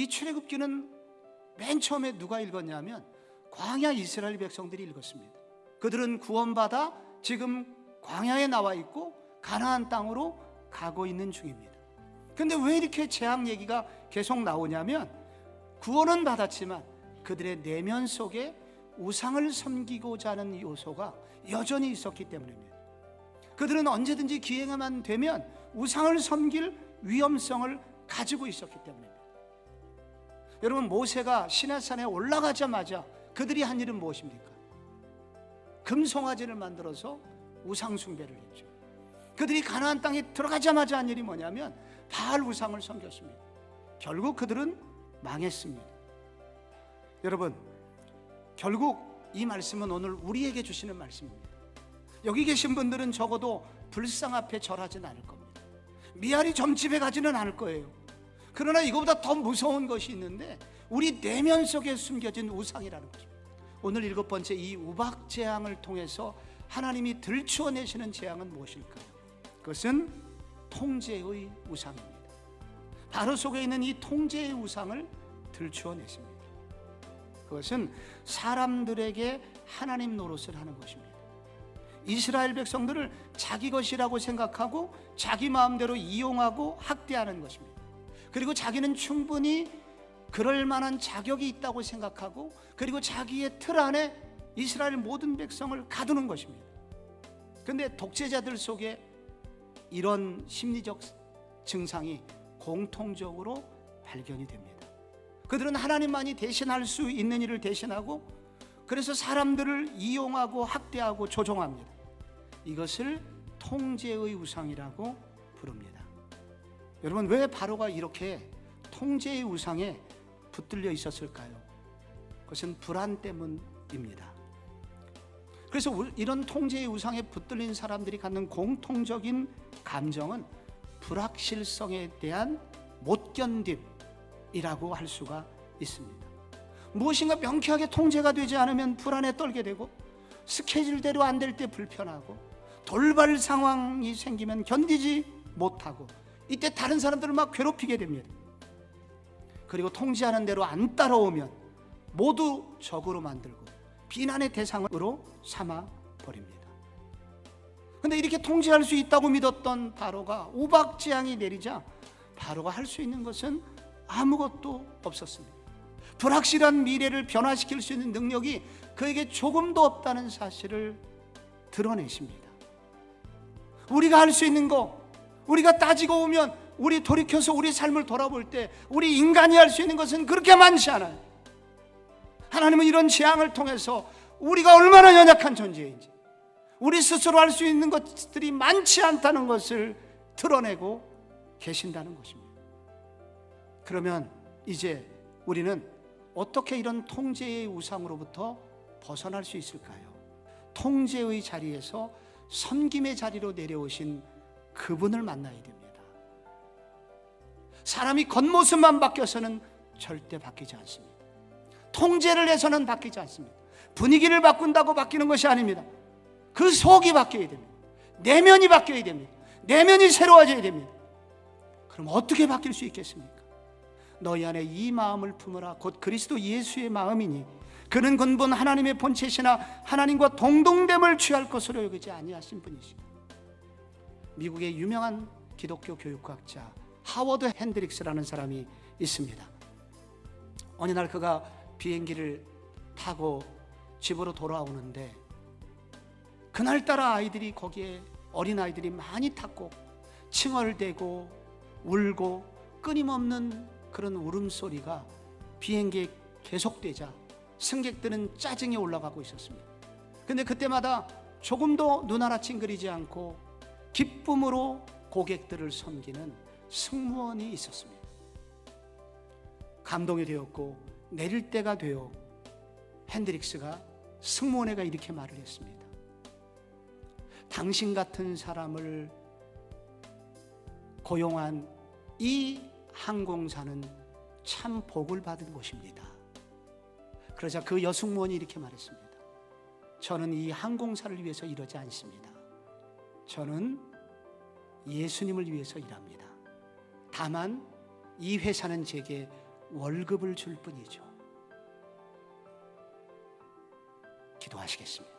이 출애굽기는 맨 처음에 누가 읽었냐면 광야 이스라엘 백성들이 읽었습니다. 그들은 구원받아 지금 광야에 나와 있고 가나안 땅으로 가고 있는 중입니다. 근데 왜 이렇게 재앙 얘기가 계속 나오냐면 구원은 받았지만 그들의 내면 속에 우상을 섬기고자 하는 요소가 여전히 있었기 때문입니다. 그들은 언제든지 기회만 되면 우상을 섬길 위험성을 가지고 있었기 때문입니다. 여러분, 모세가 시내산에 올라가자마자 그들이 한 일은 무엇입니까? 금송아지를 만들어서 우상 숭배를 했죠. 그들이 가나안 땅에 들어가자마자 한 일이 뭐냐면 바알 우상을 섬겼습니다. 결국 그들은 망했습니다. 여러분, 결국 이 말씀은 오늘 우리에게 주시는 말씀입니다. 여기 계신 분들은 적어도 불상 앞에 절하진 않을 겁니다. 미아리 점집에 가지는 않을 거예요. 그러나 이거보다 더 무서운 것이 있는데 우리 내면 속에 숨겨진 우상이라는 것입니다. 오늘 7번째 이 우박 재앙을 통해서 하나님이 들추어내시는 재앙은 무엇일까요? 그것은 통제의 우상입니다. 바로 속에 있는 이 통제의 우상을 들추어내십니다. 그것은 사람들에게 하나님 노릇을 하는 것입니다. 이스라엘 백성들을 자기 것이라고 생각하고 자기 마음대로 이용하고 학대하는 것입니다. 그리고 자기는 충분히 그럴 만한 자격이 있다고 생각하고 그리고 자기의 틀 안에 이스라엘 모든 백성을 가두는 것입니다. 그런데 독재자들 속에 이런 심리적 증상이 공통적으로 발견이 됩니다. 그들은 하나님만이 대신할 수 있는 일을 대신하고 그래서 사람들을 이용하고 학대하고 조종합니다. 이것을 통제의 우상이라고 부릅니다. 여러분, 왜 바로가 이렇게 통제의 우상에 붙들려 있었을까요? 그것은 불안 때문입니다. 그래서 이런 통제의 우상에 붙들린 사람들이 갖는 공통적인 감정은 불확실성에 대한 못견딤이라고 할 수가 있습니다. 무엇인가 명쾌하게 통제가 되지 않으면 불안에 떨게 되고 스케줄대로 안 될 때 불편하고 돌발 상황이 생기면 견디지 못하고 이때 다른 사람들을 막 괴롭히게 됩니다. 그리고 통제하는 대로 안 따라오면 모두 적으로 만들고 비난의 대상으로 삼아 버립니다. 그런데 이렇게 통제할 수 있다고 믿었던 바로가 우박 재앙이 내리자 바로가 할 수 있는 것은 아무것도 없었습니다. 불확실한 미래를 변화시킬 수 있는 능력이 그에게 조금도 없다는 사실을 드러내십니다. 우리가 할 수 있는 거, 우리가 따지고 오면 우리 돌이켜서 우리 삶을 돌아볼 때 우리 인간이 할 수 있는 것은 그렇게 많지 않아요. 하나님은 이런 재앙을 통해서 우리가 얼마나 연약한 존재인지, 우리 스스로 할 수 있는 것들이 많지 않다는 것을 드러내고 계신다는 것입니다. 그러면 이제 우리는 어떻게 이런 통제의 우상으로부터 벗어날 수 있을까요? 통제의 자리에서 섬김의 자리로 내려오신 그분을 만나야 됩니다. 사람이 겉모습만 바뀌어서는 절대 바뀌지 않습니다. 통제를 해서는 바뀌지 않습니다. 분위기를 바꾼다고 바뀌는 것이 아닙니다. 그 속이 바뀌어야 됩니다. 내면이 바뀌어야 됩니다. 내면이 새로워져야 됩니다. 그럼 어떻게 바뀔 수 있겠습니까? 너희 안에 이 마음을 품으라 곧 그리스도 예수의 마음이니 그는 근본 하나님의 본체시나 하나님과 동등됨을 취할 것으로 여기지 아니하신 분이시다. 미국의 유명한 기독교 교육학자 하워드 핸드릭스라는 사람이 있습니다. 어느 날 그가 비행기를 타고 집으로 돌아오는데 그날따라 아이들이 거기에 어린아이들이 많이 탔고 칭얼대고 울고 끊임없는 그런 울음소리가 비행기에 계속되자 승객들은 짜증이 올라가고 있었습니다. 그런데 그때마다 조금도 눈 하나 찡그리지 않고 기쁨으로 고객들을 섬기는 승무원이 있었습니다. 감동이 되었고 내릴 때가 되어 핸드릭스가 승무원에게 이렇게 말을 했습니다. 당신 같은 사람을 고용한 이 항공사는 참 복을 받은 곳입니다. 그러자 그 여승무원이 이렇게 말했습니다. 저는 이 항공사를 위해서 일하지 않습니다. 저는 예수님을 위해서 일합니다. 다만 이 회사는 제게 월급을 줄 뿐이죠. 기도하시겠습니다.